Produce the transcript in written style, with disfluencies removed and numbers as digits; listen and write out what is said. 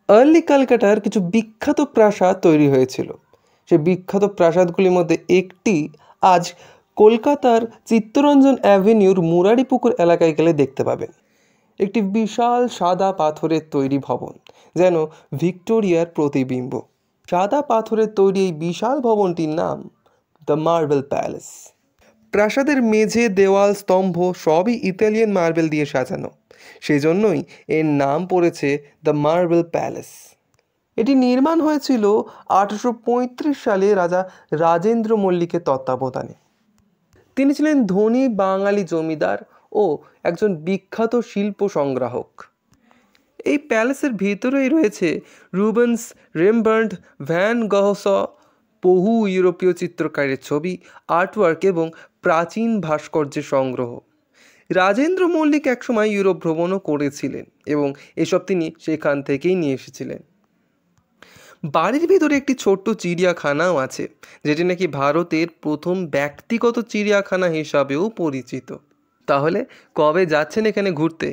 Early ক্যালকাটার কিছু বিখ্যাত প্রাসাদ তৈরি হয়েছিল। সেই বিখ্যাত প্রাসাদগুলির মধ্যে একটি আজ কলকাতার চিত্তরঞ্জন অ্যাভিনিউর মুরারিপুকুর এলাকায় গেলে দেখতে পাবেন। একটি বিশাল সাদা পাথরের তৈরি ভবন, যেন ভিক্টোরিয়ার প্রতিবিম্ব। সাদা পাথরের তৈরি এই বিশাল ভবনটির নাম দ্য মার্বেল প্যালেস। প্রাসাদের মেঝে, দেওয়াল, স্তম্ভ সবই ইতালিয়ান মার্বেল দিয়ে সাজানো, সেজন্যই এর নাম পড়েছে দ্য মার্বেল প্যালেস। এটি নির্মাণ হয়েছিল 1835 সালে রাজা রাজেন্দ্র মল্লিকের তত্ত্বাবধানে। তিনি ছিলেন ধনী বাঙালি জমিদার ও একজন বিখ্যাত শিল্প সংগ্রাহক। এই প্যালেসের ভিতরেই রয়েছে রুবেন্স, রেমবার্ন্ড, ভ্যান গহস, বহু ইউরোপীয় চিত্রকারের ছবি, আর্টওয়ার্ক এবং প্রাচীন ভাস্কর্যের সংগ্রহ। রাজেন্দ্র মল্লিক একসময় ইউরোপ ভ্রমণও করেছিলেন এবং এসব তিনি সেখান থেকেই নিয়ে এসেছিলেন। বাড়ির ভিতরে একটি ছোট্ট চিড়িয়াখানাও আছে, যেটি নাকি ভারতের প্রথম ব্যক্তিগত চিড়িয়াখানা হিসাবেও পরিচিত। তাহলে কবে যাচ্ছেন এখানে ঘুরতে?